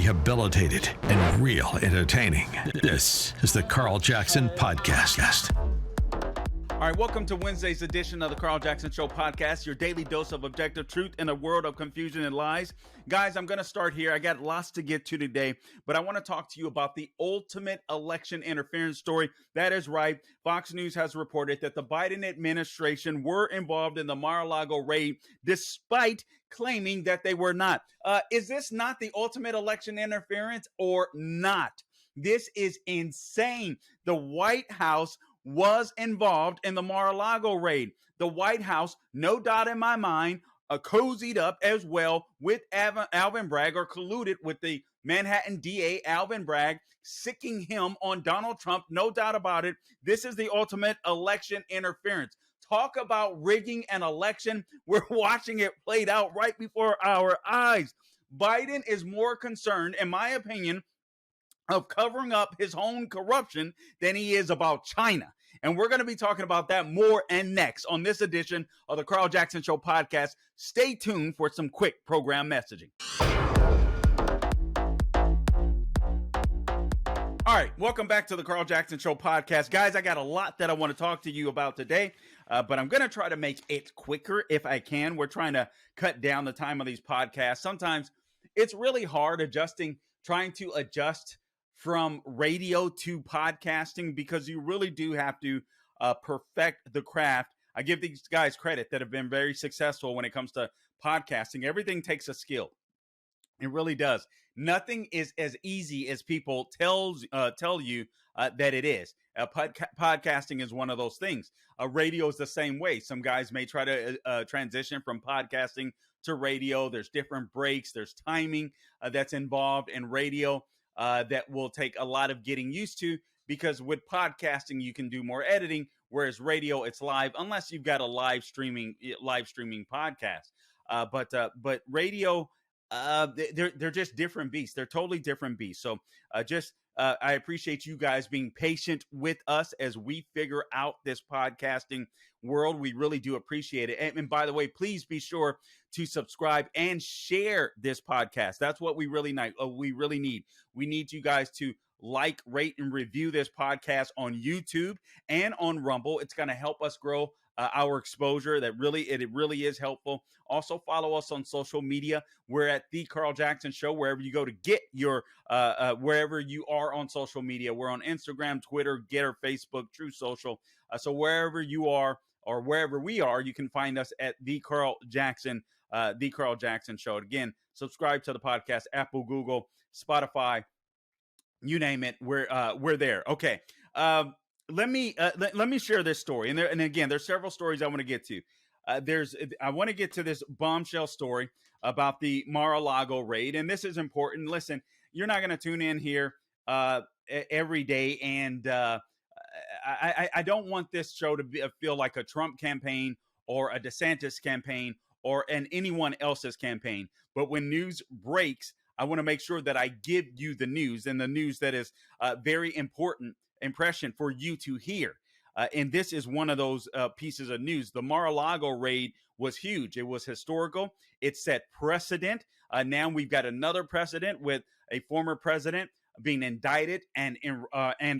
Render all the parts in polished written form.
rehabilitated, and real entertaining. This is the Carl Jackson Podcast. All right, welcome to Wednesday's edition of the Carl Jackson Show podcast, your daily dose of objective truth in a world of confusion and lies. Guys, I'm going to start here. I got lots to get to today, but I want to talk to you about the ultimate election interference story. That is right. Fox News has reported that the Biden administration were involved in the Mar-a-Lago raid, despite claiming that they were not. Is this not the ultimate election interference or not? This is insane. The White House was involved in the Mar-a-Lago raid. The White House, no doubt in my mind, cozied up as well with Alvin Bragg, or colluded with the Manhattan DA, Alvin Bragg, sicking him on Donald Trump. No doubt about it. This is the ultimate election interference. Talk about rigging an election. We're watching it played out right before our eyes. Biden is more concerned, in my opinion, of covering up his own corruption than he is about China. And we're going to be talking about that more and next on this edition of the Carl Jackson Show podcast. Stay tuned for some quick program messaging. All right, welcome back to the Carl Jackson Show podcast. Guys, I got a lot that I want to talk to you about today, but I'm going to try to make it quicker if I can. We're trying to cut down the time of these podcasts. Sometimes it's really hard trying to adjust from radio to podcasting, because you really do have to perfect the craft. I give these guys credit that have been very successful when it comes to podcasting. Everything takes a skill. It really does. Nothing is as easy as people tell you that it is. Podcasting is one of those things. Radio is the same way. Some guys may try to transition from podcasting to radio. There's different breaks. There's timing that's involved in radio. That will take a lot of getting used to, because with podcasting you can do more editing, whereas radio, it's live, unless you've got a live streaming podcast. But radio, they're just different beasts. They're totally different beasts. So I appreciate you guys being patient with us as we figure out this podcasting world. We really do appreciate it. And by the way, please be sure to subscribe and share this podcast. That's what we really need. We need you guys to like, rate, and review this podcast on YouTube and on Rumble. It's going to help us grow our exposure. It really is helpful. Also, follow us on social media. We're at The Carl Jackson Show, wherever you go to get your, wherever you are on social media. We're on Instagram, Twitter, Getter, Facebook, True Social. So wherever you are, or wherever we are, you can find us at The Carl Jackson Show. Again, subscribe to the podcast, Apple, Google, Spotify, you name it. We're there. Okay. Let me share this story. And again, there's several stories I want to get to. I want to get to this bombshell story about the Mar-a-Lago raid. And this is important. Listen, you're not going to tune in here every day. And I don't want this show to feel like a Trump campaign or a DeSantis campaign or anyone else's campaign. But when news breaks, I want to make sure that I give you the news, and the news that is very important impression for you to hear. And this is one of those pieces of news. The Mar-a-Lago raid was huge. It was historical. It set precedent. Now we've got another precedent with a former president being indicted and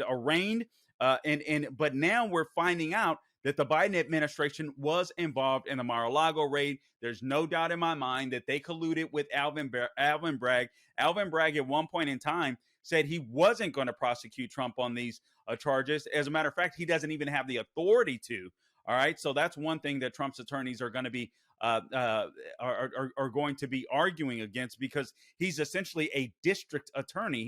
arraigned. But now we're finding out that the Biden administration was involved in the Mar-a-Lago raid. There's no doubt in my mind that they colluded with Alvin Bragg. Alvin Bragg at one point in time said he wasn't going to prosecute Trump on these charges. As a matter of fact, he doesn't even have the authority to. All right, so that's one thing that Trump's attorneys are going to be going to be arguing against, because he's essentially a district attorney.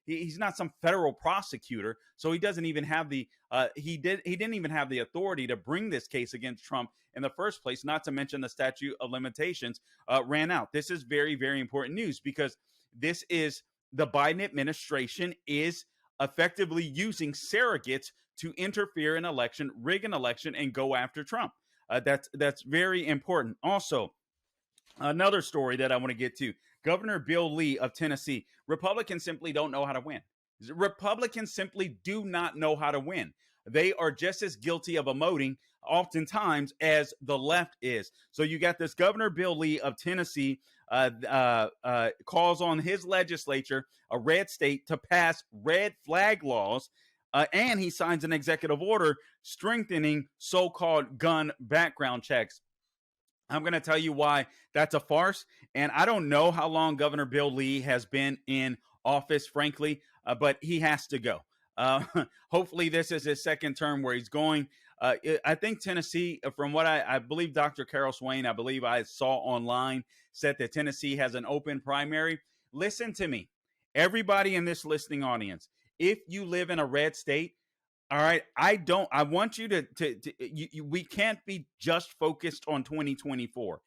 He's not some federal prosecutor, so he doesn't even have the he didn't even have the authority to bring this case against Trump in the first place. Not to mention the statute of limitations ran out. This is very, very important news, because this is the Biden administration is effectively using surrogates to interfere in election, rig an election, and go after Trump. That's very important. Also, another story that I want to get to: Governor Bill Lee of Tennessee. Republicans simply don't know how to win. Republicans simply do not know how to win. They are just as guilty of emoting oftentimes as the left is. So you got this Governor Bill Lee of Tennessee calls on his legislature, a red state, to pass red flag laws. And he signs an executive order strengthening so-called gun background checks. I'm going to tell you why that's a farce. And I don't know how long Governor Bill Lee has been in office, frankly, but he has to go. Hopefully this is his second term where he's going. I think Tennessee, from what I believe Dr. Carol Swain, I believe I saw online, said that Tennessee has an open primary. Listen to me, everybody in this listening audience, if you live in a red state, all right, I want you to we can't be just focused on 2024.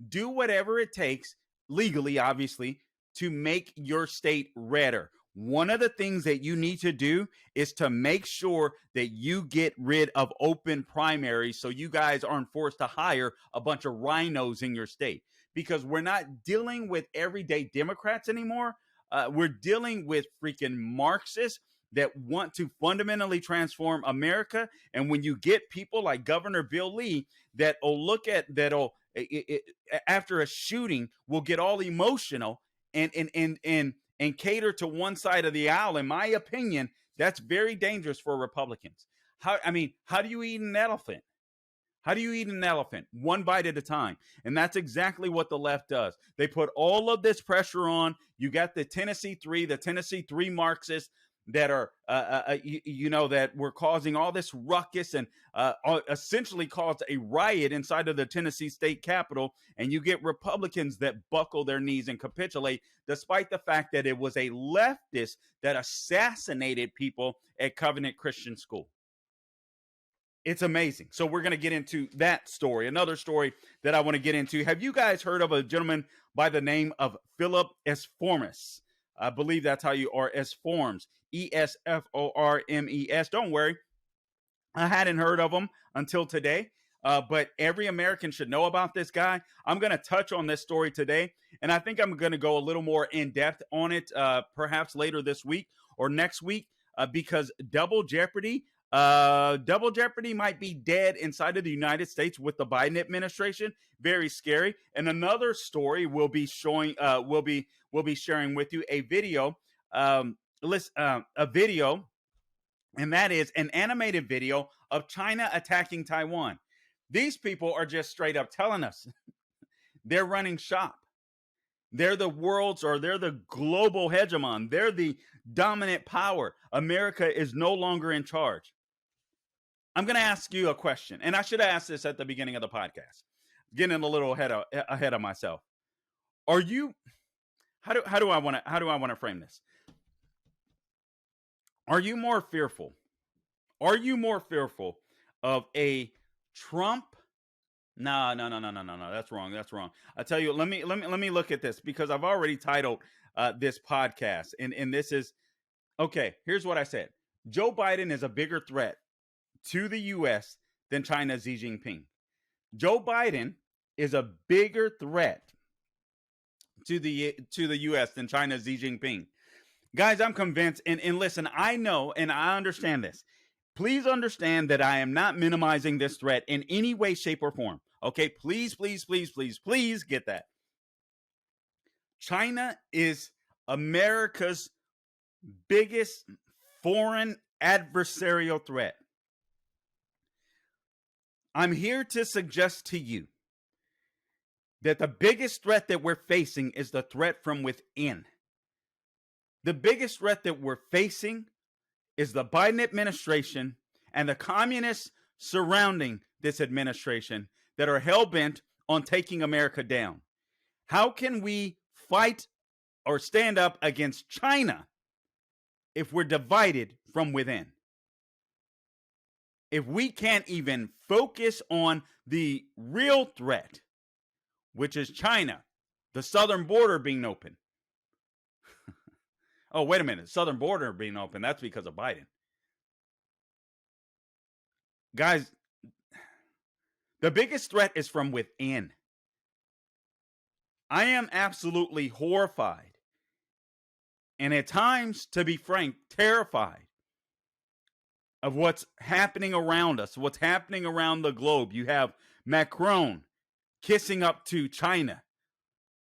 Do whatever it takes, legally, obviously, to make your state redder. One of the things that you need to do is to make sure that you get rid of open primaries so you guys aren't forced to hire a bunch of rhinos in your state, because we're not dealing with everyday Democrats anymore. We're dealing with freaking Marxists that want to fundamentally transform America. And when you get people like Governor Bill Lee that'll look at that'll after a shooting will get all emotional and cater to one side of the aisle, in my opinion, that's very dangerous for Republicans. How do you eat an elephant? How do you eat an elephant? One bite at a time. And that's exactly what the left does. They put all of this pressure on. You got the Tennessee Three Marxists that are, that were causing all this ruckus and essentially caused a riot inside of the Tennessee state capitol. And you get Republicans that buckle their knees and capitulate, despite the fact that it was a leftist that assassinated people at Covenant Christian School. It's amazing. So we're going to get into that story. Another story that I want to get into. Have you guys heard of a gentleman by the name of Philip Esformes? I believe that's how you are, Esformes, Esformes. Don't worry, I hadn't heard of him until today, but every American should know about this guy. I'm going to touch on this story today, and I think I'm going to go a little more in depth on it, perhaps later this week or next week, because Double Jeopardy might be dead inside of the United States with the Biden administration. Very scary. And another story we'll be showing, we'll be sharing with you a video, a video, and that is an animated video of China attacking Taiwan. These people are just straight up telling us they're running shop. They're the global hegemon. They're the dominant power. America is no longer in charge. I'm going to ask you a question, and I should have asked this at the beginning of the podcast. Getting a little ahead of myself. Are you? How do I want to frame this? Are you more fearful? Are you more fearful of a Trump? No. That's wrong. I tell you, let me look at this, because I've already titled this podcast, and this is okay. Here's what I said: Joe Biden is a bigger threat to the U.S. than China's Xi Jinping. Joe Biden is a bigger threat to the U.S. than China's Xi Jinping. Guys, I'm convinced, and listen, I know and I understand this. Please understand that I am not minimizing this threat in any way, shape, or form. Okay, please get that. China is America's biggest foreign adversarial threat. I'm here to suggest to you that the biggest threat that we're facing is the threat from within. The biggest threat that we're facing is the Biden administration and the communists surrounding this administration that are hell-bent on taking America down. How can we fight or stand up against China if we're divided from within? If we can't even focus on the real threat, which is China, the southern border being open. Oh, wait a minute. Southern border being open. That's because of Biden. Guys, the biggest threat is from within. I am absolutely horrified, and at times, to be frank, terrified of what's happening around us, what's happening around the globe. You have Macron kissing up to China.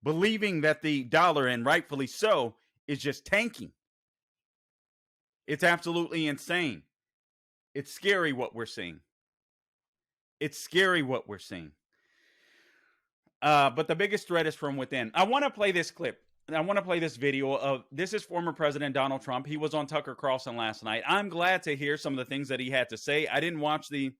believing that the dollar, and rightfully so, is just tanking. It's absolutely insane. It's scary what we're seeing. It's scary what we're seeing. But the biggest threat is from within. I want to play this clip. I want to play this video of, this is former President Donald Trump. He was on Tucker Carlson last night. I'm glad to hear some of the things that he had to say. I didn't watch the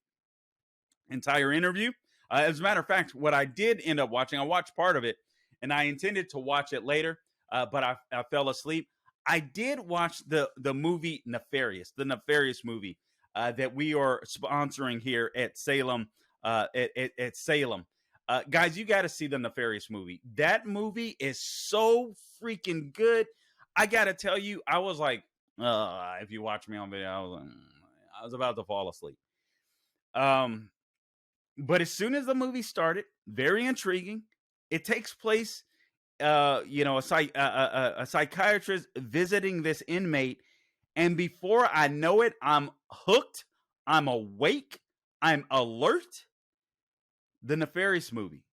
entire interview. As a matter of fact, what I did end up watching, I watched part of it, and I intended to watch it later, but I fell asleep. I did watch the movie Nefarious, the Nefarious movie that we are sponsoring here at Salem. At Salem. Guys, you got to see the Nefarious movie. That movie is so freaking good. I got to tell you, I was like, if you watch me on video, I was about to fall asleep. But as soon as the movie started, very intriguing. It takes place, a psychiatrist visiting this inmate, and before I know it, I'm hooked. I'm awake. I'm alert. The Nefarious movie.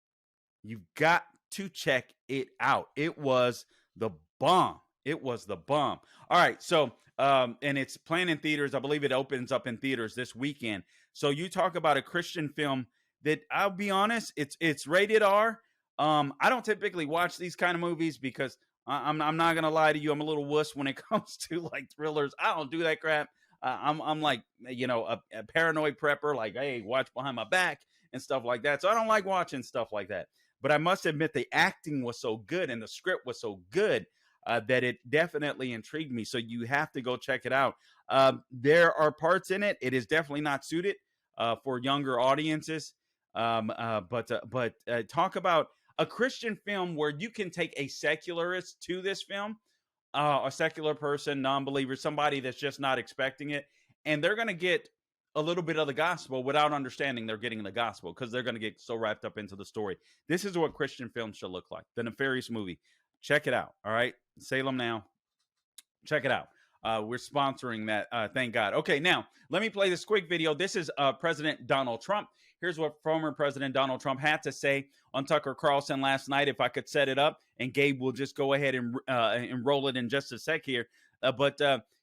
You've got to check it out. It was the bomb. It was the bomb. All right. So, and it's playing in theaters. I believe it opens up in theaters this weekend. So you talk about a Christian film that, I'll be honest, it's rated R. I don't typically watch these kind of movies because I'm not going to lie to you. I'm a little wuss when it comes to like thrillers. I don't do that crap. I'm like, a paranoid prepper, like, hey, watch behind my back and stuff like that. So I don't like watching stuff like that. But I must admit the acting was so good and the script was so good that it definitely intrigued me. So you have to go check it out. There are parts in it. It is definitely not suited for younger audiences. But talk about a Christian film where you can take a secularist to this film, a secular person, non-believer, somebody that's just not expecting it, and they're going to get a little bit of the gospel without understanding they're getting the gospel because they're going to get so wrapped up into the story. This is what Christian films should look like. The Nefarious movie. Check it out. All right. Salem Now. Check it out. We're sponsoring that. Thank God. Okay. Now let me play this quick video. This is President Donald Trump. Here's what former President Donald Trump had to say on Tucker Carlson last night. If I could set it up, and Gabe will just go ahead and roll it in just a sec here. But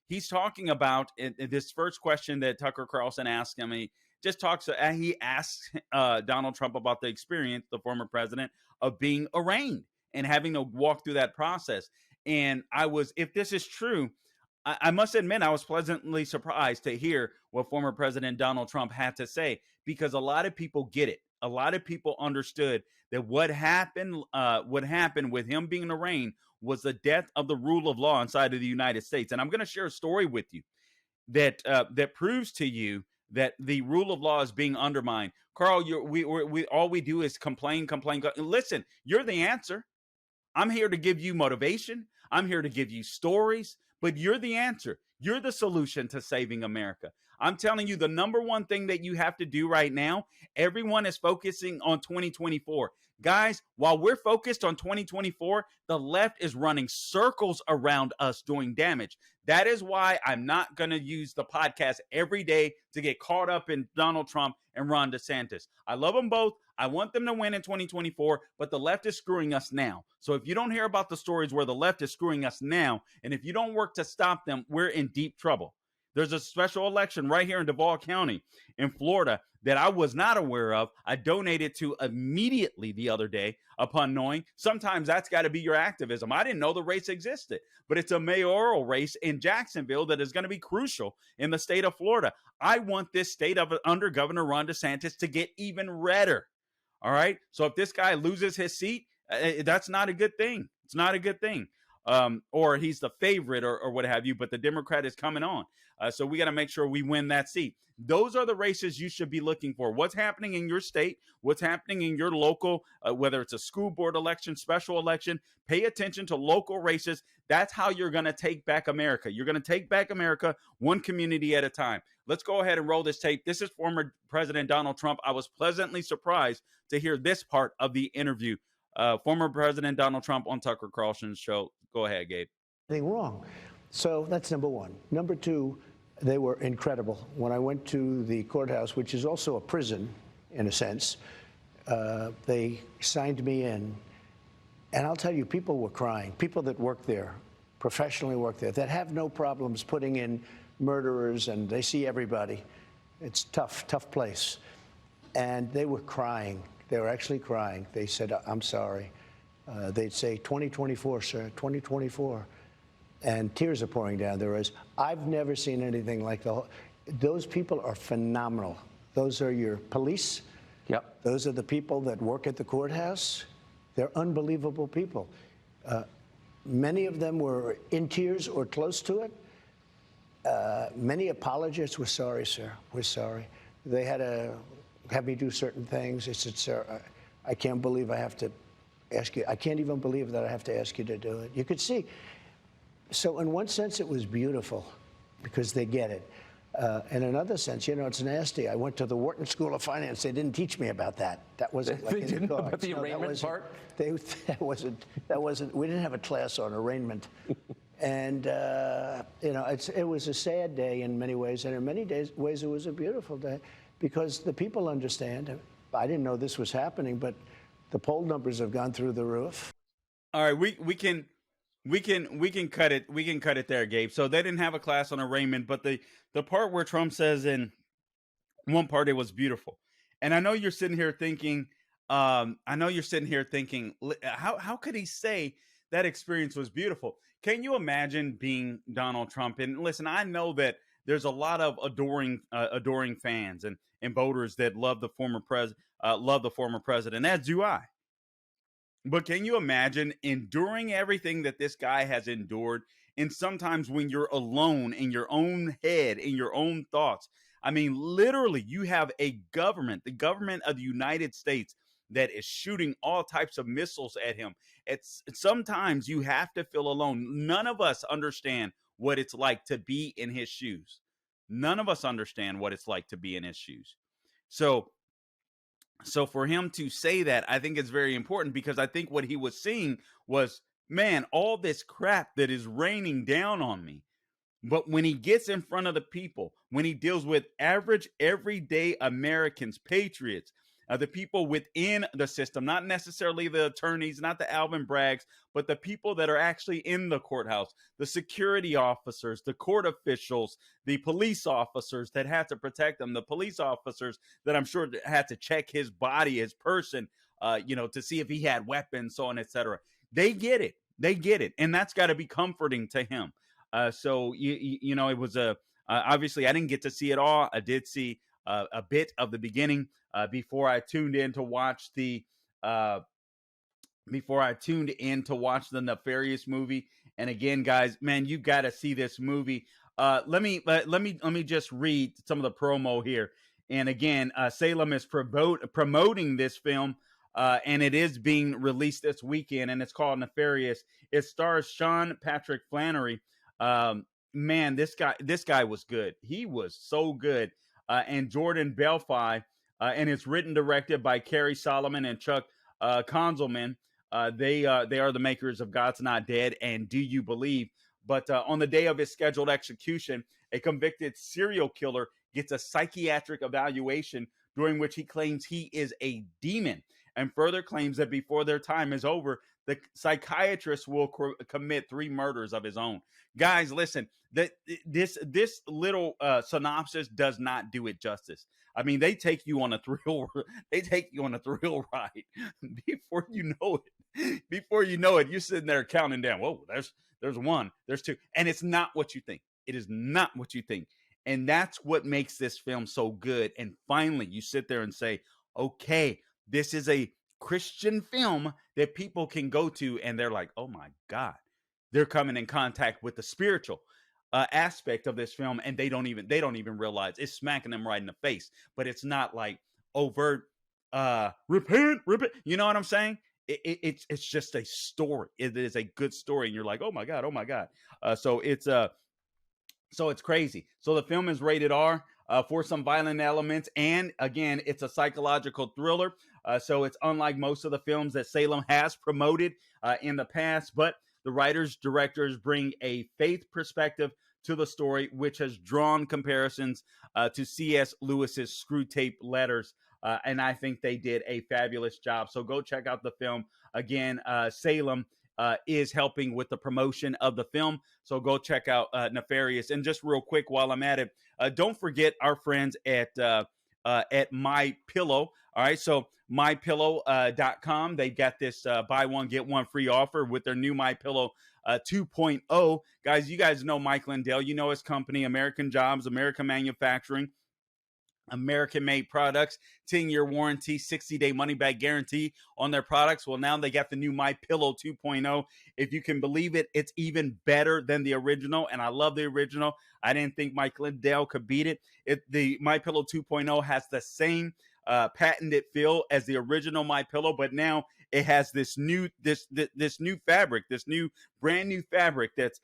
he's talking about this first question that Tucker Carlson asked him. He just talks. He asks Donald Trump about the experience, the former president, of being arraigned and having to walk through that process. And if this is true, I must admit, I was pleasantly surprised to hear what former President Donald Trump had to say, because a lot of people get it. A lot of people understood that what happened with him being arraigned was the death of the rule of law inside of the United States. And I'm going to share a story with you that proves to you that the rule of law is being undermined. Carl, all we do is complain. Listen, you're the answer. I'm here to give you motivation. I'm here to give you stories, but you're the answer. You're the solution to saving America. I'm telling you, the number one thing that you have to do right now, everyone is focusing on 2024. Guys, while we're focused on 2024, the left is running circles around us doing damage. That is why I'm not going to use the podcast every day to get caught up in Donald Trump and Ron DeSantis. I love them both. I want them to win in 2024, but the left is screwing us now. So if you don't hear about the stories where the left is screwing us now, and if you don't work to stop them, we're in deep trouble. There's a special election right here in Duval County in Florida that I was not aware of. I donated to immediately the other day upon knowing. Sometimes that's got to be your activism. I didn't know the race existed, but it's a mayoral race in Jacksonville that is going to be crucial in the state of Florida. I want this state under Governor Ron DeSantis to get even redder. All right. So if this guy loses his seat, that's not a good thing. It's not a good thing. Or he's the favorite or what have you, but the Democrat is coming on. So we got to make sure we win that seat. Those are the races you should be looking for. What's happening in your state, what's happening in your local, whether it's a school board election, special election, pay attention to local races. That's how you're going to take back America. You're going to take back America one community at a time. Let's go ahead and roll this tape. This is former President Donald Trump. I was pleasantly surprised to hear this part of the interview. Former President Donald Trump on Tucker Carlson's show. Go ahead, Gabe. Anything wrong. So that's number one. Number two, they were incredible. When I went to the courthouse, which is also a prison in a sense, they signed me in. And I'll tell you, people were crying. People that work there, professionally work there, that have no problems putting in murderers, and they see everybody. It's tough place. And they were crying. They were actually crying. They said, I'm sorry. They'd say, 2024, sir, 2024. And tears are pouring down their eyes. I've never seen anything like those people are phenomenal. Those are your police. Yep. Those are the people that work at the courthouse. They're unbelievable people. Many of them were in tears or close to it. Many apologists were sorry, sir. We're sorry. They had to have me do certain things. They said, sir, I can't believe I have to ask you. I can't even believe that I have to ask you to do it. You could see. So in one sense, it was beautiful because they get it. In another sense, it's nasty. I went to the Wharton School of Finance. They didn't teach me about that. That wasn't like in the cards. About the arraignment part? That wasn't. We didn't have a class on arraignment. And it was a sad day in many ways, and in many ways it was a beautiful day because the people understand. I didn't know this was happening, but the poll numbers have gone through the roof. All right, we can cut it. We can cut it there, Gabe. So they didn't have a class on arraignment, but the part where Trump says in one part it was beautiful, and I know you're sitting here thinking, how could he say that experience was beautiful? Can you imagine being Donald Trump? And listen, I know that there's a lot of adoring fans and voters that love the former president, as do I. But can you imagine enduring everything that this guy has endured? And sometimes when you're alone in your own head, in your own thoughts, I mean, literally, you have a government, the government of the United States, that is shooting all types of missiles at him. Sometimes you have to feel alone. None of us understand what it's like to be in his shoes. None of us understand what it's like to be in his shoes. So for him to say that, I think it's very important because I think what he was seeing was, man, all this crap that is raining down on me. But when he gets in front of the people, when he deals with average, everyday Americans, patriots, the people within the system, not necessarily the attorneys, not the Alvin Braggs, but the people that are actually in the courthouse, the security officers, the court officials, the police officers that had to protect them, the police officers that I'm sure had to check his body, his person, to see if he had weapons, so on, etc. They get it. They get it. And that's got to be comforting to him. It was obviously I didn't get to see it all. I did see a bit of the beginning before I tuned in to watch the Nefarious movie. And again, guys, man, you got to see this movie. Let me just read some of the promo here. And again, Salem is promoting this film, and it is being released this weekend, and it's called Nefarious. It stars Sean Patrick Flannery. Man, this guy was good. He was so good. And Jordan Belfi, and it's written directed by Kerry Solomon and Chuck Konzelman. They are the makers of God's Not Dead and Do You Believe? But on the day of his scheduled execution, a convicted serial killer gets a psychiatric evaluation during which he claims he is a demon, and further claims that before their time is over, the psychiatrist will commit 3 murders of his own. Guys, listen, this little synopsis does not do it justice. I mean, they take you on a thrill. They take you on a thrill ride before you know it. Before you know it, you're sitting there counting down. Whoa, there's 1, there's 2, and it's not what you think. It is not what you think, and that's what makes this film so good. And finally, you sit there and say, okay, this is a Christian film that people can go to, and they're like, oh my God, they're coming in contact with the spiritual aspect of this film, and they don't even realize it's smacking them right in the face. But it's not like overt repent. You know what I'm saying? It's just a story. It is a good story, and you're like, oh my God. So it's crazy. So the film is rated R for some violent elements, and again, it's a psychological thriller. So it's unlike most of the films that Salem has promoted in the past, but the writers, directors bring a faith perspective to the story, which has drawn comparisons to C.S. Lewis's Screw Tape Letters. and I think they did a fabulous job. So go check out the film. Again, Salem is helping with the promotion of the film. So go check out Nefarious. And just real quick while I'm at it, don't forget our friends at My Pillow. All right, so mypillow.com. They've got this buy one get one free offer with their new My Pillow 2.0. Guys, you guys know Mike Lindell. You know his company, American Jobs, American Manufacturing, American-made products, 10-year warranty, 60-day money-back guarantee on their products. Well, now they got the new My Pillow 2.0. If you can believe it, it's even better than the original, and I love the original. I didn't think Mike Lindell could beat it. The My Pillow 2.0 has the same patented feel as the original My Pillow, but now it has this new fabric, this new brand new fabric that's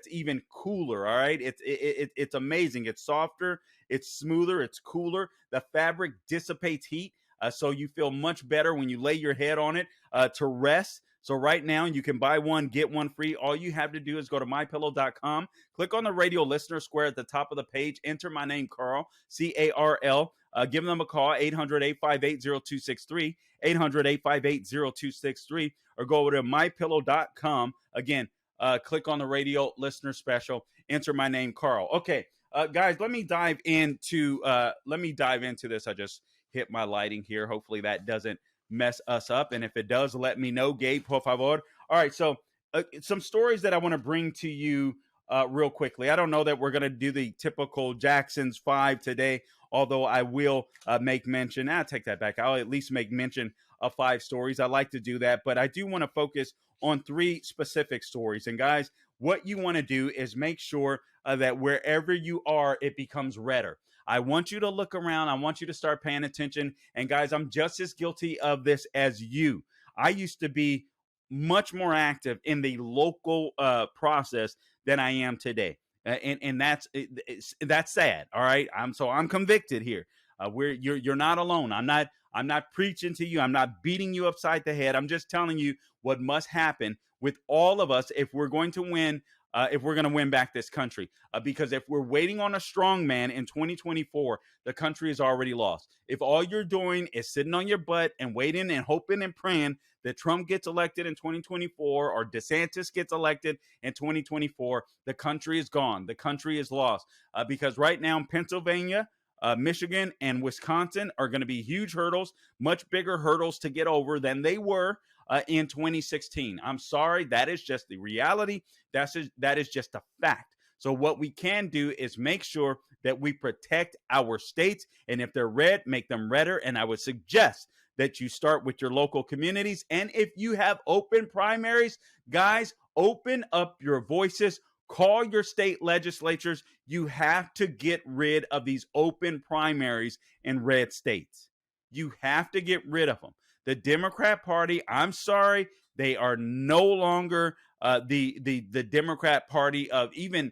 even cooler. All right, it's amazing. It's softer, it's smoother, it's cooler. The fabric dissipates heat, so you feel much better when you lay your head on it to rest. So right now you can buy one, get one free. All you have to do is go to mypillow.com, click on the radio listener square at the top of the page, enter my name, Carl, C-A-R-L. Give them a call, 800-858-0263, 800-858-0263, or go over to mypillow.com. Again, click on the radio listener special, enter my name, Carl. Okay, guys, let me dive into this. I just hit my lighting here. Hopefully that doesn't mess us up, and if it does, let me know, Gabe, por favor. All right, so some stories that I want to bring to you real quickly. I don't know that we're going to do the typical Jackson's 5 today, although I will make mention. I'll take that back. I'll at least make mention of 5 stories. I like to do that, but I do want to focus on 3 specific stories. And guys, what you want to do is make sure that wherever you are, it becomes redder. I want you to look around. I want you to start paying attention. And guys, I'm just as guilty of this as you. I used to be much more active in the local process than I am today. And that's sad. All right. I'm convicted here. You're not alone. I'm not preaching to you. I'm not beating you upside the head. I'm just telling you what must happen with all of us if we're going to win. If we're going to win back this country, because if we're waiting on a strong man in 2024, the country is already lost. If all you're doing is sitting on your butt and waiting and hoping and praying that Trump gets elected in 2024 or DeSantis gets elected in 2024, the country is gone. The country is lost, because right now Pennsylvania, Michigan, and Wisconsin are going to be huge hurdles, much bigger hurdles to get over than they were in 2016. I'm sorry, that is just the reality. That is just a fact. So what we can do is make sure that we protect our states, and if they're red, make them redder. And I would suggest that you start with your local communities. And if you have open primaries, guys, open up your voices. Call your state legislatures. You have to get rid of these open primaries in red states. You have to get rid of them. The Democrat Party, I'm sorry, they are no longer the Democrat Party of even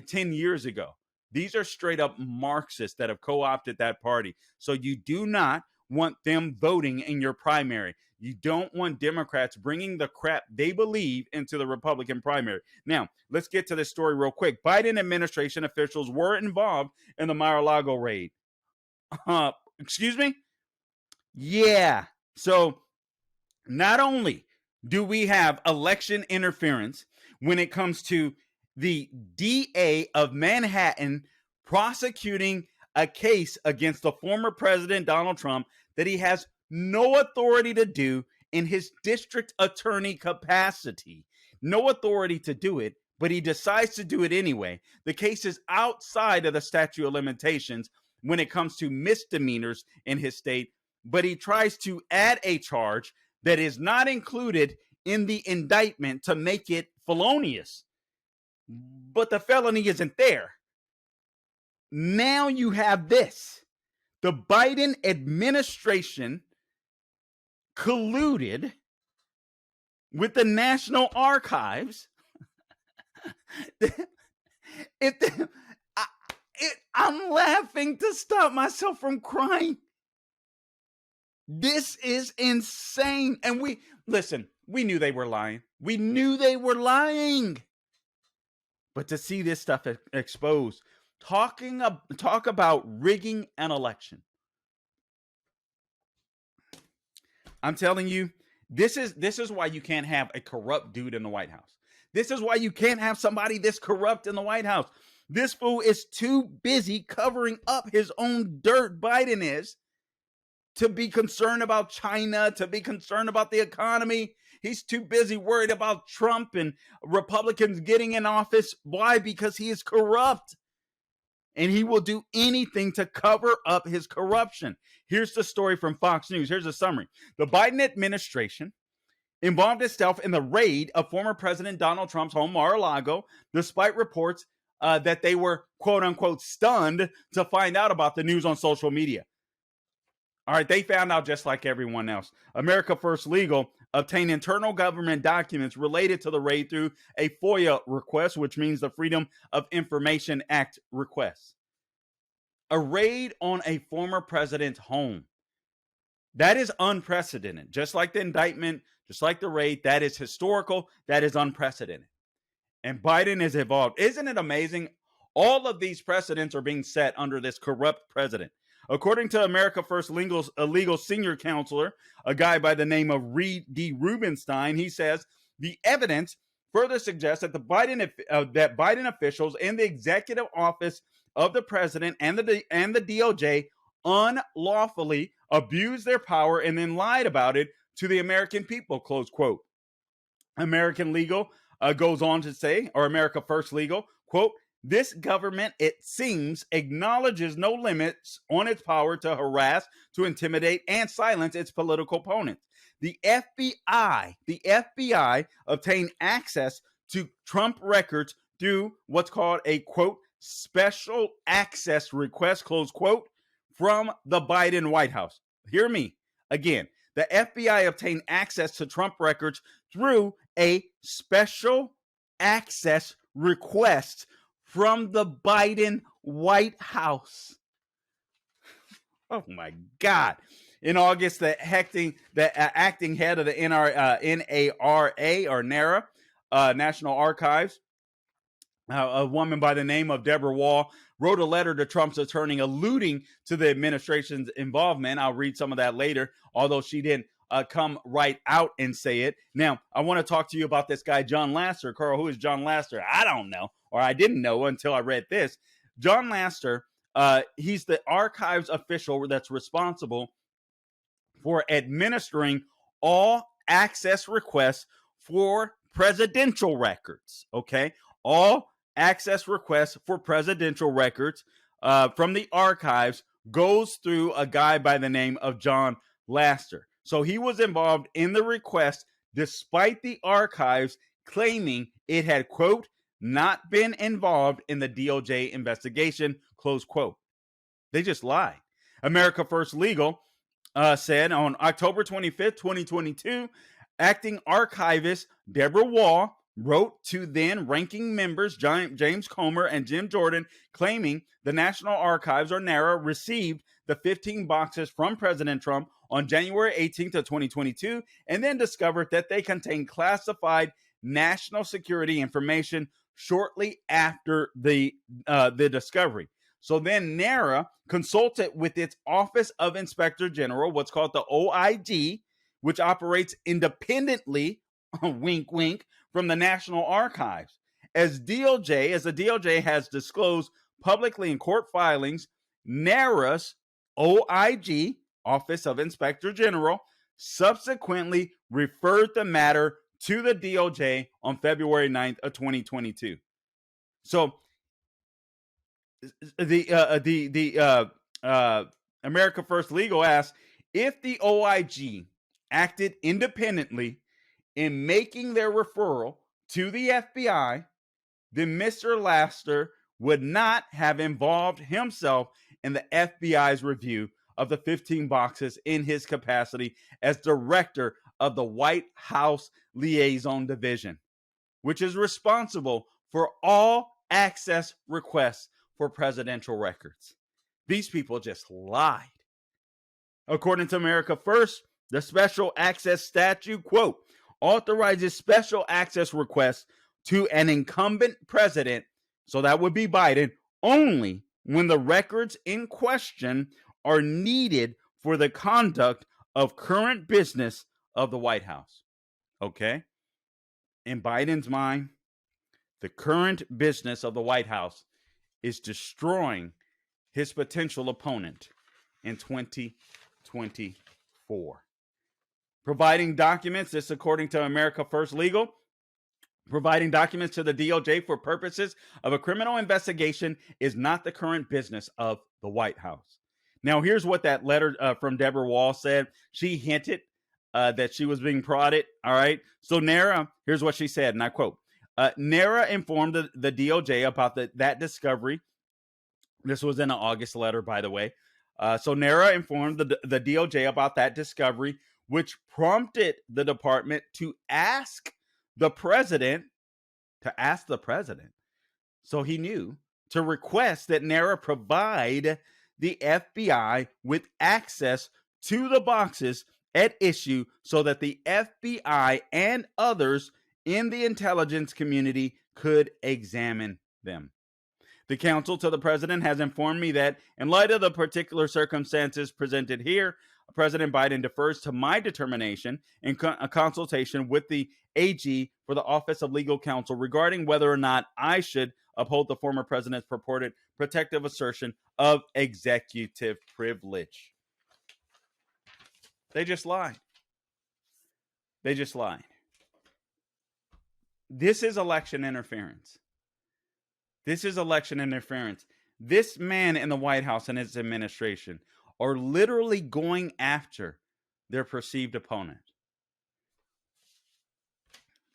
10 years ago. These are straight up Marxists that have co-opted that party. So you do not want them voting in your primary. You don't want Democrats bringing the crap they believe into the Republican primary. Now, let's get to this story real quick. Biden administration officials were involved in the Mar-a-Lago raid. Excuse me? Yeah. So not only do we have election interference when it comes to the DA of Manhattan prosecuting a case against the former president, Donald Trump, that he has no authority to do in his district attorney capacity. No authority to do it, but he decides to do it anyway. The case is outside of the statute of limitations when it comes to misdemeanors in his state, but he tries to add a charge that is not included in the indictment to make it felonious. But the felony isn't there. Now you have this. The Biden administration colluded with the National Archives. I'm laughing to stop myself from crying. This is insane. And we knew they were lying. We knew they were lying. But to see this stuff exposed, talk about rigging an election. I'm telling you, this is why you can't have a corrupt dude in the White House. This is why you can't have somebody this corrupt in the White House. This fool is too busy covering up his own dirt, Biden is, to be concerned about China, to be concerned about the economy. He's too busy worried about Trump and Republicans getting in office. Why? Because he is corrupt. And he will do anything to cover up his corruption. Here's the story from Fox News. Here's a summary. The Biden administration involved itself in the raid of former President Donald Trump's home, Mar-a-Lago, despite reports that they were, quote unquote, stunned to find out about the news on social media. All right, they found out just like everyone else. America First Legal obtained internal government documents related to the raid through a FOIA request, which means the Freedom of Information Act request. A raid on a former president's home. That is unprecedented. Just like the indictment, just like the raid, that is historical. That is unprecedented. And Biden is involved. Isn't it amazing? All of these precedents are being set under this corrupt president. According to America First legal senior counselor, a guy by the name of Reed D. Rubenstein, he says the evidence further suggests that that Biden officials in the executive office of the president and the DOJ unlawfully abused their power and then lied about it to the American people, close quote. American Legal goes on to say, or America First Legal, quote, this government, it seems, acknowledges no limits on its power to harass, to intimidate, and silence its political opponents. The FBI obtained access to Trump records through what's called a, quote, special access request, close quote, from the Biden White House. Hear me again. The FBI obtained access to Trump records through a special access request from the Biden White House. Oh my God. In August, the acting head of the NARA, or NARA, National Archives, a woman by the name of Deborah Wall, wrote a letter to Trump's attorney alluding to the administration's involvement. I'll read some of that later, although she didn't come right out and say it. Now, I want to talk to you about this guy, John Laster. Carl, who is John Laster? I don't know, or I didn't know until I read this. John Laster, he's the archives official that's responsible for administering all access requests for presidential records, okay? All access requests for presidential records from the archives goes through a guy by the name of John Laster. So he was involved in the request despite the archives claiming it had, quote, not been involved in the DOJ investigation, close quote. They just lied. America First Legal said on October 25th, 2022, acting archivist Deborah Wall wrote to then ranking members James Comer and Jim Jordan, claiming the National Archives, or NARA, received the 15 boxes from President Trump on January 18th of 2022, and then discovered that they contained classified national security information shortly after the discovery. So then NARA consulted with its Office of Inspector General, what's called the OIG, which operates independently, wink, wink, from the National Archives. As the DOJ has disclosed publicly in court filings, NARA's OIG, Office of Inspector General, subsequently referred the matter to the DOJ on February 9th of 2022. So the America First Legal asks, if the OIG acted independently in making their referral to the FBI, then Mr. Laster would not have involved himself in the FBI's review of the 15 boxes in his capacity as director of the White House Liaison Division, which is responsible for all access requests for presidential records. These people just lied. According to America First, the special access statute, quote, authorizes special access requests to an incumbent president, so that would be Biden, only when the records in question are needed for the conduct of current business of the White House. Okay? In Biden's mind, the current business of the White House is destroying his potential opponent in 2024. Providing documents, this according to America First Legal, providing documents to the DOJ for purposes of a criminal investigation is not the current business of the White House. Now, here's what that letter from Deborah Wall said. She hinted that she was being prodded. All right. So NARA, here's what she said, and I quote, NARA informed the DOJ about that discovery. This was in an August letter, by the way. So NARA informed the DOJ about that discovery, which prompted the department to ask the president, so he knew, to request that NARA provide the FBI with access to the boxes at issue so that the FBI and others in the intelligence community could examine them. The counsel to the president has informed me that in light of the particular circumstances presented here, President Biden defers to my determination in a consultation with the AG for the Office of Legal Counsel regarding whether or not I should uphold the former president's purported protective assertion of executive privilege. They just lied. They just lied. This is election interference. This is election interference. This man in the White House and his administration are literally going after their perceived opponent.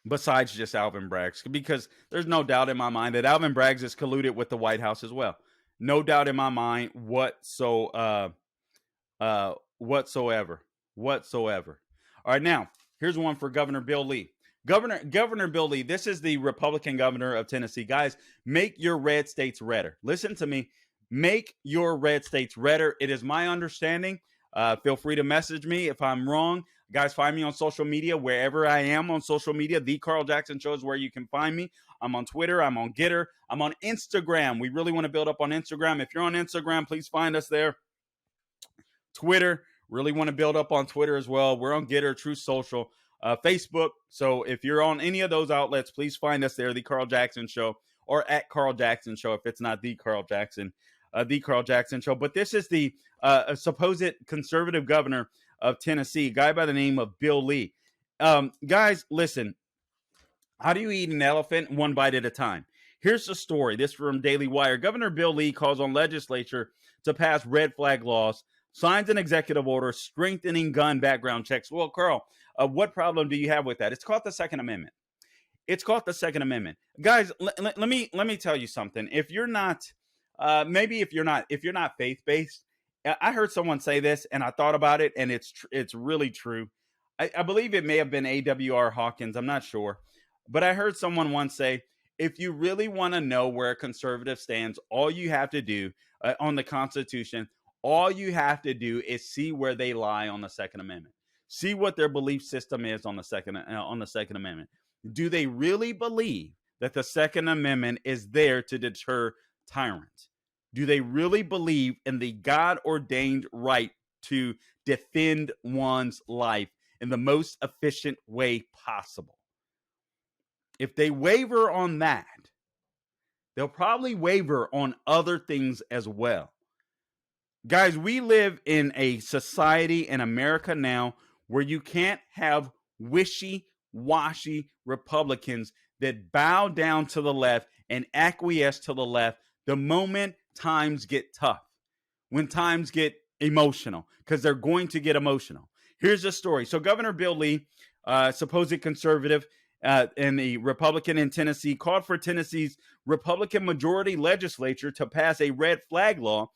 Besides just Alvin Bragg, because there's no doubt in my mind that Alvin Bragg is colluded with the White House as well. No doubt in my mind whatsoever. All right, now, here's one for Governor Bill Lee. Governor Bill Lee, this is the Republican governor of Tennessee. Guys, make your red states redder. Listen to me. Make your red states redder. It is my understanding. Feel free to message me if I'm wrong. Guys, find me on social media, wherever I am on social media. The Carl Jackson Show is where you can find me. I'm on Twitter. I'm on Getter. I'm on Instagram. We really want to build up on Instagram. If you're on Instagram, please find us there. Twitter. Really want to build up on Twitter as well. We're on Getter, Truth Social. Facebook. So if you're on any of those outlets, please find us there, The Carl Jackson Show, or at Carl Jackson Show if it's not The Carl Jackson Show. But this is the supposed conservative governor of Tennessee, a guy by the name of Bill Lee. Guys, listen, how do you eat an elephant one bite at a time? Here's the story. This from Daily Wire. Governor Bill Lee calls on legislature to pass red flag laws, signs an executive order strengthening gun background checks. Well, Carl, what problem do you have with that? It's called the Second Amendment. It's called the Second Amendment. Guys, let me tell you something. If you're not, if you're not faith-based, I heard someone say this and I thought about it, and it's really true. I believe it may have been A.W.R. Hawkins. I'm not sure. But I heard someone once say, if you really want to know where a conservative stands, all you have to do on the Constitution, all you have to do is see where they lie on the Second Amendment. See what their belief system is on the Second Amendment. Do they really believe that the Second Amendment is there to deter tyrants? Do they really believe in the God-ordained right to defend one's life in the most efficient way possible? If they waver on that, they'll probably waver on other things as well. Guys, we live in a society in America now where you can't have wishy-washy Republicans that bow down to the left and acquiesce to the left the moment times get tough, when times get emotional, because they're going to get emotional. Here's the story. So Governor Bill Lee, supposed conservative and the Republican in Tennessee, called for Tennessee's Republican majority legislature to pass a red flag law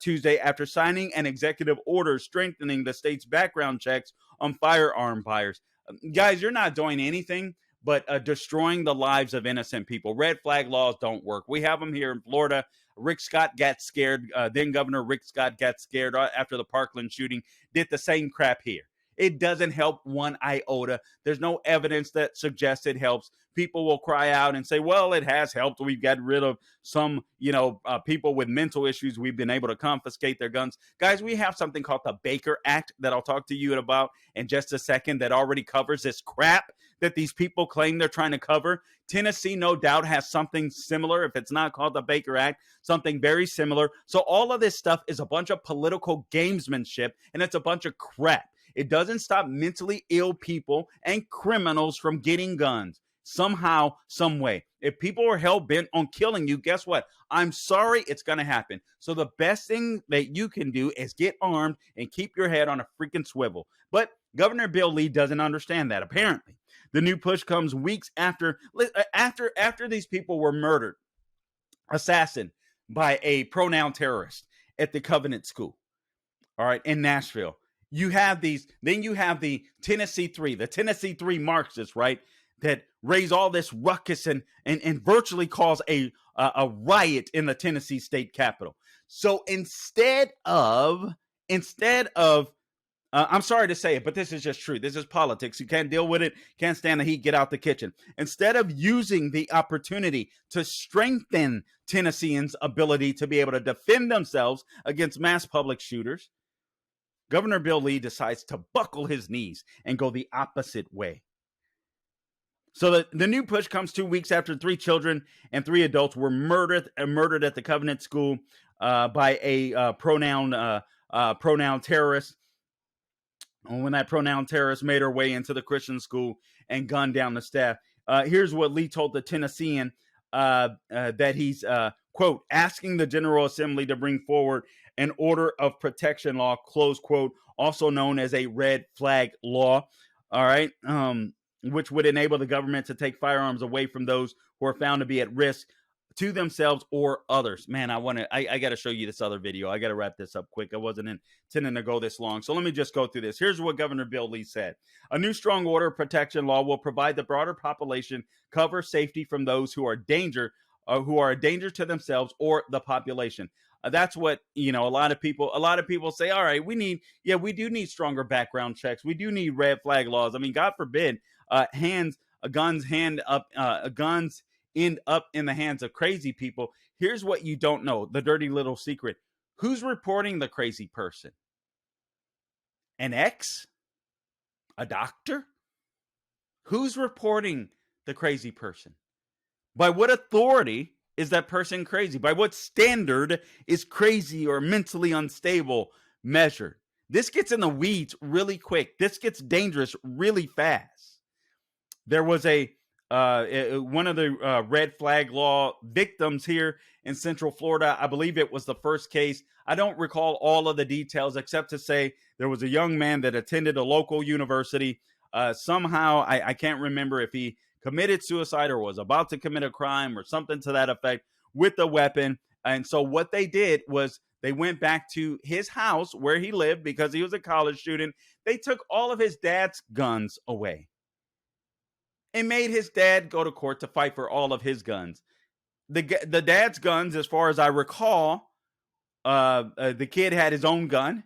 Tuesday after signing an executive order strengthening the state's background checks on firearm buyers. Guys, you're not doing anything but destroying the lives of innocent people. Red flag laws don't work. We have them here in Florida. Rick Scott got scared. Then Governor Rick Scott got scared after the Parkland shooting. Did the same crap here. It doesn't help one iota. There's no evidence that suggests it helps. People will cry out and say, well, it has helped. We've got rid of some, people with mental issues. We've been able to confiscate their guns. Guys, we have something called the Baker Act that I'll talk to you about in just a second that already covers this crap that these people claim they're trying to cover. Tennessee, no doubt, has something similar. If it's not called the Baker Act, something very similar. So all of this stuff is a bunch of political gamesmanship, and it's a bunch of crap. It doesn't stop mentally ill people and criminals from getting guns somehow, some way. If people are hell-bent on killing you, guess what? I'm sorry, it's going to happen. So the best thing that you can do is get armed and keep your head on a freaking swivel. But Governor Bill Lee doesn't understand that, apparently. The new push comes weeks after these people were murdered, assassinated by a pronoun terrorist at the Covenant School, all right, in Nashville. You have the Tennessee Three Marxists, right, that raise all this ruckus and virtually cause a riot in the Tennessee state capitol. So instead of I'm sorry to say it, but this is just true. This is politics. You can't deal with it. Can't stand the heat. Get out the kitchen. Instead of using the opportunity to strengthen Tennesseans' ability to be able to defend themselves against mass public shooters, Governor Bill Lee decides to buckle his knees and go the opposite way. So the new push comes 2 weeks after 3 children and 3 adults were murdered at the Covenant School by a pronoun terrorist. When that pronoun terrorist made her way into the Christian school and gunned down the staff. Here's what Lee told the Tennessean that he's, quote, asking the General Assembly to bring forward an order of protection law, close quote, also known as a red flag law, all right, which would enable the government to take firearms away from those who are found to be at risk to themselves or others. Man, I got to show you this other video. I got to wrap this up quick. I wasn't intending to go this long. So let me just go through this. Here's what Governor Bill Lee said. A new strong order of protection law will provide the broader population cover safety from those who are a danger to themselves or the population. That's what, a lot of people say, all right, we do need stronger background checks. We do need red flag laws. I mean, God forbid, guns end up in the hands of crazy people. Here's what you don't know, the dirty little secret. Who's reporting the crazy person? An ex? A doctor? Who's reporting the crazy person? By what authority is that person crazy? By what standard is crazy or mentally unstable measured? This gets in the weeds really quick. This gets dangerous really fast. There was one of the red flag law victims here in Central Florida. I believe it was the first case. I don't recall all of the details except to say there was a young man that attended a local university. Somehow, I can't remember if he committed suicide or was about to commit a crime or something to that effect with a weapon. And so what they did was they went back to his house where he lived because he was a college student. They took all of his dad's guns away and made his dad go to court to fight for all of his guns. The dad's guns, as far as I recall, the kid had his own gun.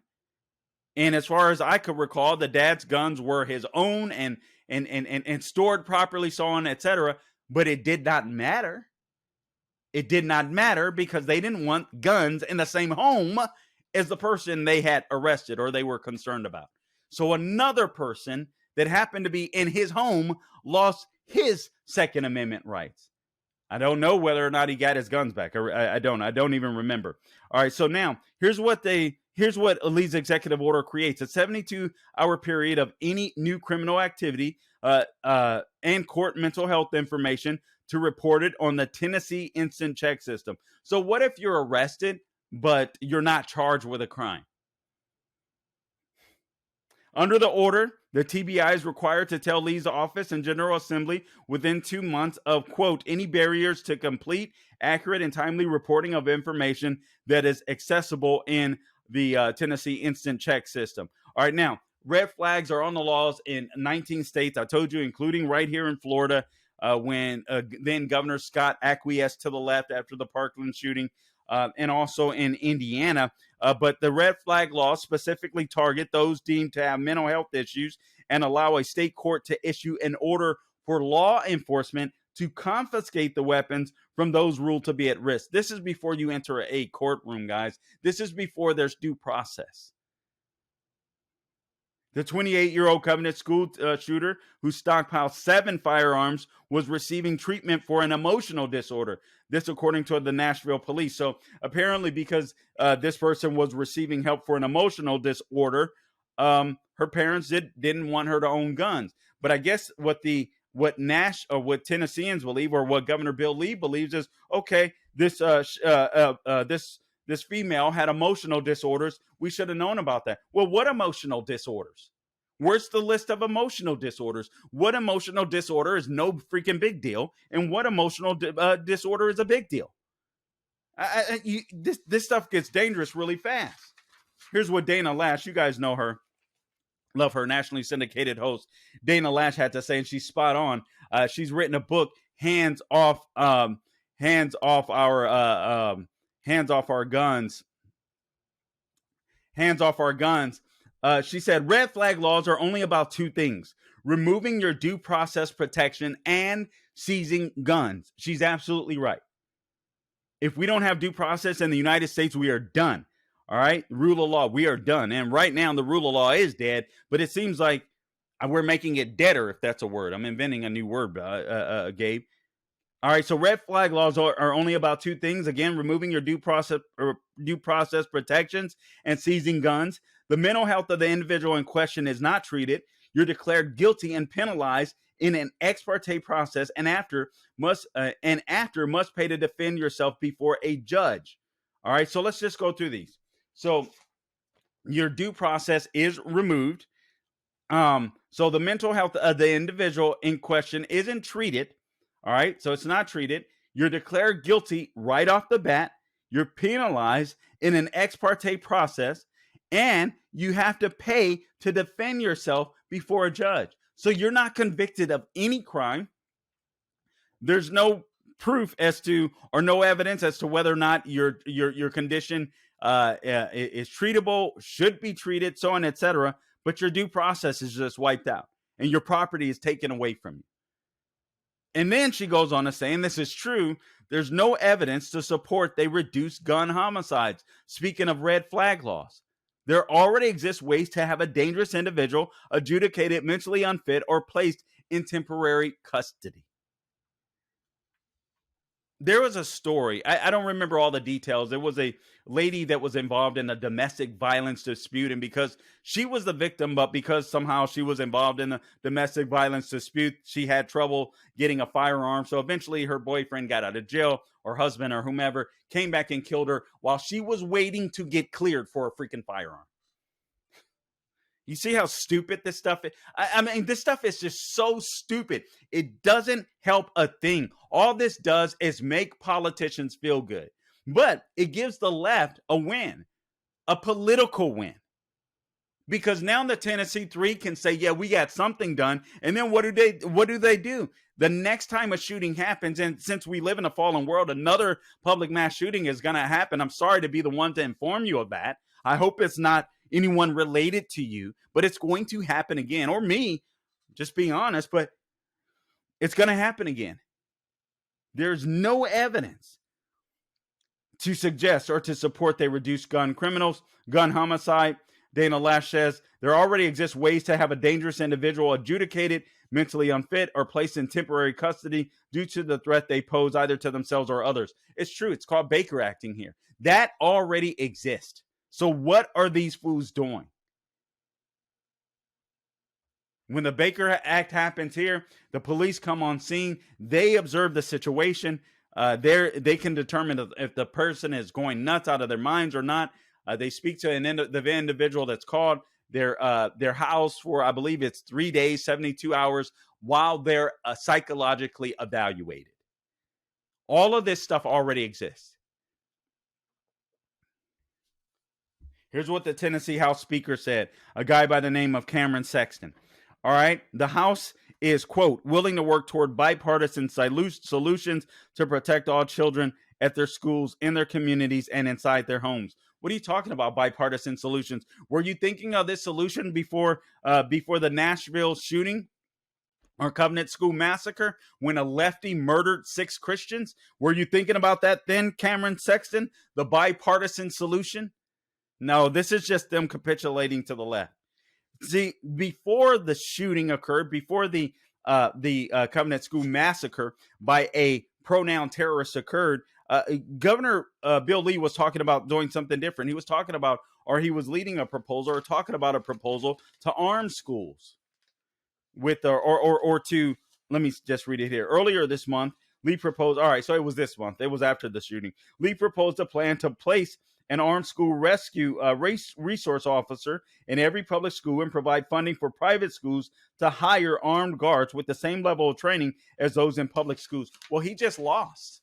And as far as I could recall, the dad's guns were his own and stored properly, so on, etc. But it did not matter. It did not matter because they didn't want guns in the same home as the person they had arrested or they were concerned about. So another person that happened to be in his home lost his Second Amendment rights. I don't know whether or not he got his guns back. I don't even remember. All right, so now here's what Lee's executive order creates: a 72-hour period of any new criminal activity and court mental health information to report it on the Tennessee Instant Check System. So what if you're arrested, but you're not charged with a crime? Under the order, the TBI is required to tell Lee's office and General Assembly within 2 months of, quote, any barriers to complete, accurate, and timely reporting of information that is accessible in the Tennessee Instant Check System. All right, now, red flags are on the laws in 19 states, I told you, including right here in Florida, when then Governor Scott acquiesced to the left after the Parkland shooting. and also in Indiana. But the red flag laws specifically target those deemed to have mental health issues and allow a state court to issue an order for law enforcement to confiscate the weapons from those ruled to be at risk. This is before you enter a courtroom, guys. This is before there's due process. The 28-year-old Covenant school shooter who stockpiled 7 firearms was receiving treatment for an emotional disorder. This, according to the Nashville police. So apparently, because this person was receiving help for an emotional disorder, her parents didn't want her to own guns. But I guess what Tennesseans believe, or what Governor Bill Lee believes, is okay. This female had emotional disorders. We should have known about that. Well, what emotional disorders? Where's the list of emotional disorders? What emotional disorder is no freaking big deal? And what emotional disorder is a big deal? This stuff gets dangerous really fast. Here's what Dana Lash, you guys know her, love her, nationally syndicated host, Dana Lash, had to say, and she's spot on. She's written a book, Hands Off Our Guns. Hands Off Our Guns. She said, red flag laws are only about 2 things: removing your due process protection and seizing guns. She's absolutely right. If we don't have due process in the United States, we are done. All right? Rule of law, we are done. And right now, the rule of law is dead, but it seems like we're making it deader, if that's a word. I'm inventing a new word, Gabe. All right, so red flag laws are only about 2 things. Again, removing your due process protections and seizing guns. The mental health of the individual in question is not treated. You're declared guilty and penalized in an ex parte process, and after must pay to defend yourself before a judge. All right, so let's just go through these. So your due process is removed. So the mental health of the individual in question isn't treated. All right, so it's not treated. You're declared guilty right off the bat. You're penalized in an ex parte process, and you have to pay to defend yourself before a judge. So you're not convicted of any crime. There's no proof as to, or no evidence as to whether or not your condition is treatable, should be treated, so on, etc. But your due process is just wiped out, and your property is taken away from you. And then she goes on to say, and this is true, there's no evidence to support they reduce gun homicides. Speaking of red flag laws, there already exists ways to have a dangerous individual adjudicated mentally unfit or placed in temporary custody. There was a story, I don't remember all the details. There was a lady that was involved in a domestic violence dispute, and because she was the victim, but because somehow she was involved in a domestic violence dispute, she had trouble getting a firearm. So eventually her boyfriend got out of jail, or husband, or whomever, came back and killed her while she was waiting to get cleared for a freaking firearm. You see how stupid this stuff is? I mean, this stuff is just so stupid. It doesn't help a thing. All this does is make politicians feel good. But it gives the left a win, a political win. Because now the Tennessee 3 can say, yeah, we got something done. And then what do they do? The next time a shooting happens, and since we live in a fallen world, another public mass shooting is going to happen. I'm sorry to be the one to inform you of that. I hope it's not anyone related to you, but it's going to happen again, or me, just being honest, but it's going to happen again. There's no evidence to suggest or to support they reduce gun criminals, gun homicide. Dana Lash says there already exist ways to have a dangerous individual adjudicated mentally unfit or placed in temporary custody due to the threat they pose either to themselves or others. It's true. It's called Baker acting here. That already exists. So what are these fools doing? When the Baker Act happens here, the police come on scene. They observe the situation. They can determine if the person is going nuts out of their minds or not. They speak to the individual that's called their house for, I believe it's 3 days, 72 hours, while they're psychologically evaluated. All of this stuff already exists. Here's what the Tennessee House Speaker said, a guy by the name of Cameron Sexton. All right, the House is, quote, willing to work toward bipartisan solutions to protect all children at their schools, in their communities, and inside their homes. What are you talking about, bipartisan solutions? Were you thinking of this solution before the Nashville shooting or Covenant School massacre, when a lefty murdered 6 Christians? Were you thinking about that then, Cameron Sexton? The bipartisan solution? No, this is just them capitulating to the left. See, before the shooting occurred, before the Covenant School massacre by a pronoun terrorist occurred, Governor Bill Lee was talking about doing something different. He was talking about, or he was leading a proposal, or talking about a proposal to arm schools with, or to, let me just read it here. Earlier this month, Lee proposed, all right, so it was this month. It was after the shooting. Lee proposed a plan to place an armed school rescue resource officer in every public school and provide funding for private schools to hire armed guards with the same level of training as those in public schools. Well, he just lost.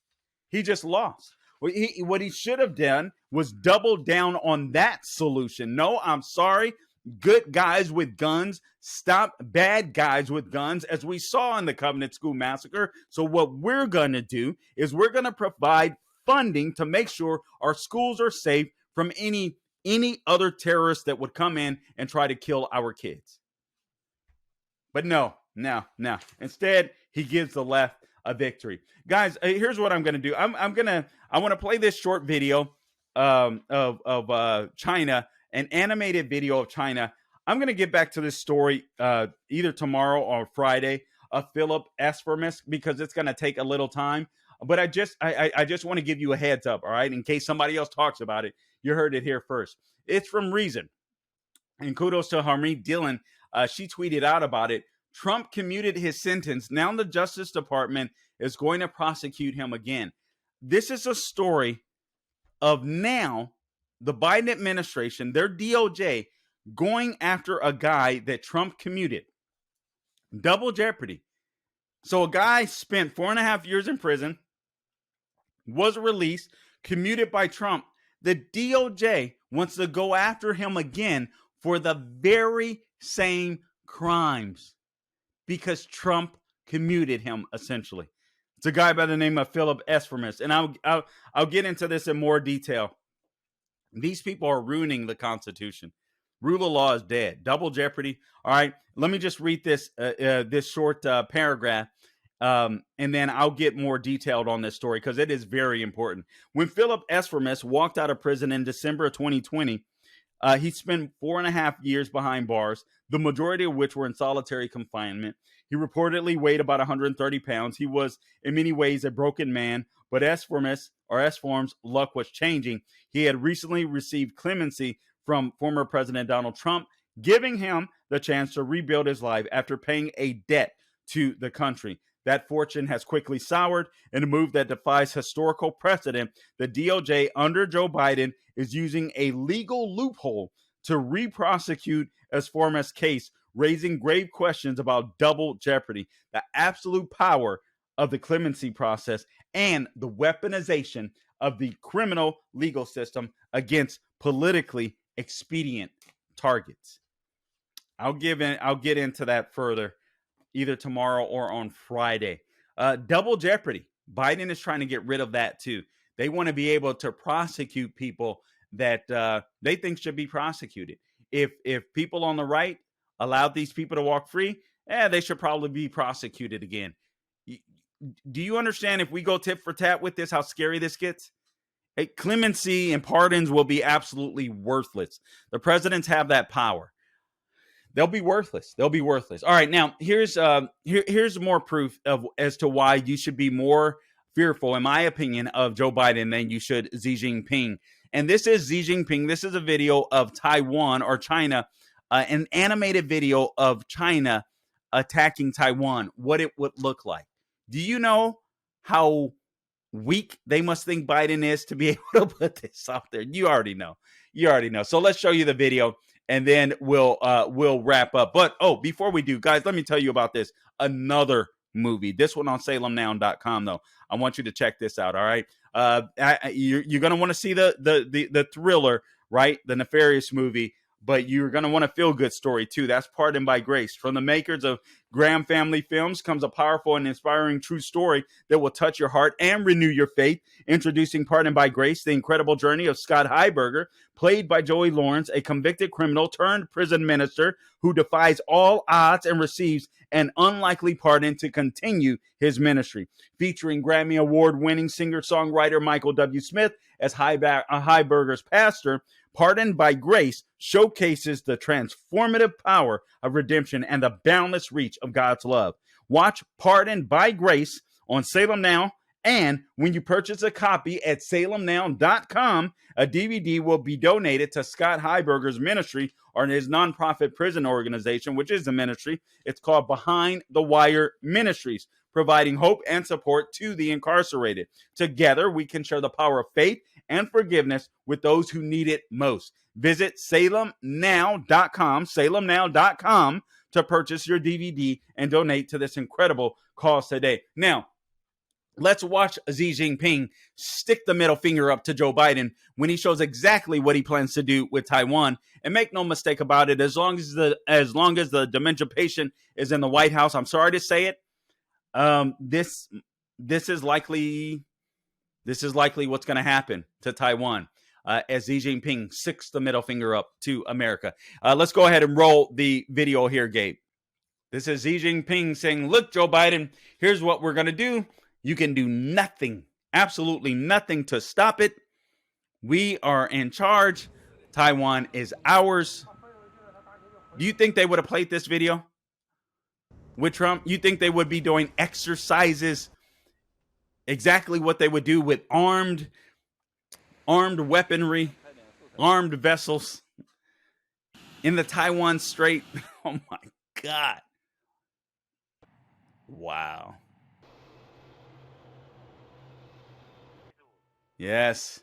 He just lost. What he should have done was double down on that solution. No, I'm sorry. Good guys with guns stop bad guys with guns, as we saw in the Covenant School massacre. So what we're going to do is we're going to provide funding to make sure our schools are safe from any other terrorists that would come in and try to kill our kids. But no. Instead, he gives the left a victory. Guys, here's what I'm going to do. I want to play this short video of China, an animated video of China. I'm going to get back to this story either tomorrow or Friday of Philip Esformes, because it's going to take a little time. But I just want to give you a heads up, all right? In case somebody else talks about it, you heard it here first. It's from Reason. And kudos to Harmeet Dillon. She tweeted out about it. Trump commuted his sentence. Now the Justice Department is going to prosecute him again. This is a story of now the Biden administration, their DOJ, going after a guy that Trump commuted. Double jeopardy. So a guy spent 4.5 years in prison, was released, commuted by Trump. The DOJ wants to go after him again for the very same crimes because Trump commuted him, essentially. It's a guy by the name of Philip Esformes, and I'll get into this in more detail. These people are ruining the Constitution. Rule of law is dead. Double jeopardy. All right, let me just read this this short paragraph, and then I'll get more detailed on this story because it is very important. When Philip Esformes walked out of prison in December of 2020, he spent 4.5 years behind bars, the majority of which were in solitary confinement. He reportedly weighed about 130 pounds. He was, in many ways, a broken man, but Esformes' luck was changing. He had recently received clemency from former President Donald Trump, giving him the chance to rebuild his life after paying a debt to the country. That fortune has quickly soured in a move that defies historical precedent. The DOJ under Joe Biden is using a legal loophole to reprosecute Esformes' case, raising grave questions about double jeopardy, the absolute power of the clemency process, and the weaponization of the criminal legal system against politically expedient targets. I'll get into that further either tomorrow or on Friday. Double jeopardy. Biden is trying to get rid of that too. They want to be able to prosecute people that they think should be prosecuted. If people on the right allowed these people to walk free, they should probably be prosecuted again. Do you understand, if we go tit for tat with this, how scary this gets? Clemency and pardons will be absolutely worthless. The presidents have that power. They'll be worthless. All right, now here's more proof as to why you should be more fearful, in my opinion, of Joe Biden than you should Xi Jinping. And this is Xi Jinping. This is a video of Taiwan or China, an animated video of China attacking Taiwan, what it would look like. Do you know how weak they must think Biden is to be able to put this out there? You already know. So let's show you the video, and then we'll wrap up. But before we do, guys, let me tell you about this. Another movie. This one on SalemNow.com, though. I want you to check this out. All right. You're going to want to see the thriller, right? The nefarious movie. but you're going to want a feel-good story too. That's Pardoned by Grace. From the makers of Graham Family Films comes a powerful and inspiring true story that will touch your heart and renew your faith. Introducing Pardoned by Grace, the incredible journey of Scott Heiberger, played by Joey Lawrence, a convicted criminal turned prison minister who defies all odds and receives an unlikely pardon to continue his ministry. Featuring Grammy Award-winning singer-songwriter Michael W. Smith as Heiberger's pastor, Pardoned by Grace showcases the transformative power of redemption and the boundless reach of God's love. Watch Pardoned by Grace on Salem Now, and when you purchase a copy at salemnow.com, a DVD will be donated to Scott Heiberger's ministry or his nonprofit prison organization, which is a ministry. It's called Behind the Wire Ministries, providing hope and support to the incarcerated. Together, we can share the power of faith and forgiveness with those who need it most. Visit salemnow.com to purchase your DVD and donate to this incredible cause today. Now, let's watch Xi Jinping stick the middle finger up to Joe Biden when he shows exactly what he plans to do with Taiwan. And make no mistake about it, as long as the dementia patient is in the White House, I'm sorry to say it, this is likely what's going to happen to Taiwan as Xi Jinping sticks the middle finger up to America. Let's go ahead and roll the video here, Gabe. This is Xi Jinping saying, "Look, Joe Biden, here's what we're going to do. You can do nothing, absolutely nothing to stop it. We are in charge. Taiwan is ours." Do you think they would have played this video with Trump? You think they would be doing exercises, exactly what they would do with armed weaponry, armed vessels in the Taiwan Strait? Oh my God. Wow. Yes,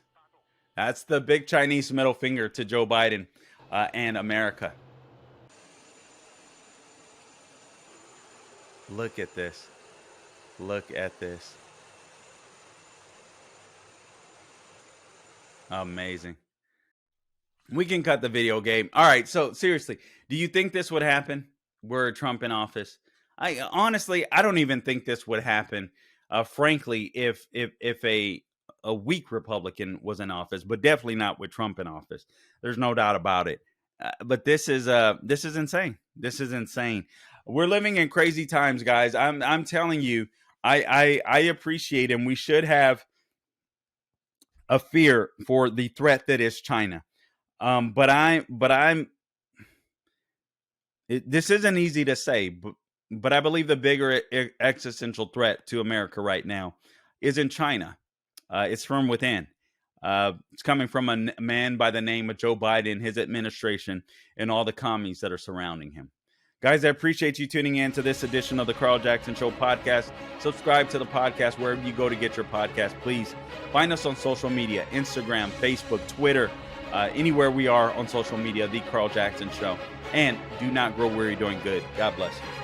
that's the big Chinese middle finger to Joe Biden and America. Look at this. Look at this. Amazing. We can cut the video, Gabe. All right, so seriously, do you think this would happen were Trump in office? I honestly don't even think this would happen, frankly, if a weak Republican was in office, but definitely not with Trump in office. There's no doubt about it. But this is insane. This is insane. We're living in crazy times, guys. I'm telling you, I appreciate, and we should have a fear for the threat that is China. This isn't easy to say, but I believe the bigger existential threat to America right now isn't China. It's from within. It's coming from a man by the name of Joe Biden, his administration, and all the commies that are surrounding him. Guys, I appreciate you tuning in to this edition of the Carl Jackson Show podcast. Subscribe to the podcast wherever you go to get your podcast. Please find us on social media, Instagram, Facebook, Twitter, anywhere we are on social media, The Carl Jackson Show. And do not grow weary doing good. God bless you.